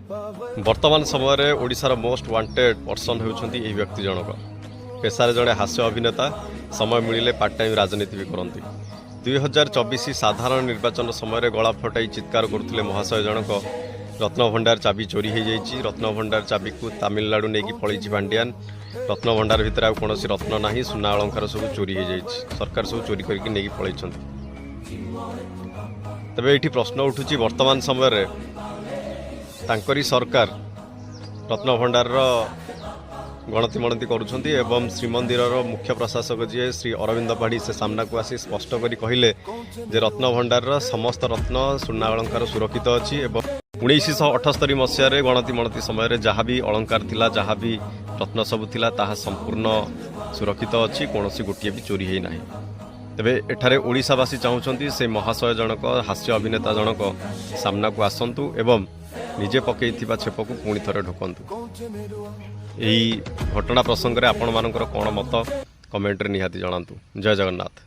वर्तमान समय ओडिशार मोस्ट वांटेड पर्सन होउछंती एही व्यक्ति जनक पेशार जड़े हास्य अभिनेता समय मिले पार्ट टाइम राजनीति भी करती 2024 साधारण निर्वाचन समय गला फटाई चित्कार करुले महाशय जनक रत्न भंडार चाबी चोरी हो जाइए। रत्न भंडार चाबी को तमिलनाडु नहीं पलि पांड्यान रत्न भंडार भितर कौन रत्न ना सुना अलंकार सब चोरी हो जाइए। सरकार सब चोरी करके नहीं पलि तेज ये प्रश्न उठुची वर्तमान समय तांकरी सरकार रत्न भंडार गणति मणति करुछंती एवं श्रीमंदिर मुख्य प्रशासक जी श्री अरविंद पाढ़ी से सामना को आसी स्पष्ट करी कहले जे रत्न भंडार समस्त रत्न सुना अलंकार सुरक्षित अच्छी एवं 1978 मसीह गणति मणति समय जहाँ भी अलंकार थिला जहाँ भी रत्न सब थिला ताहा संपूर्ण सुरक्षित अच्छी कौन गोटे भी चोरी है ना। तेबे एठारे ओडिशावासी चाहूँगी से महाशय जनक हास्य अभिनेता जनक सामना को आसतु एवं निजे पकई छेप को पुणी थे ढोकतु। यही घटना प्रसंग में आपण मानकर कौन मत कमेंट रे निहाती जनातु। जय जगन्नाथ।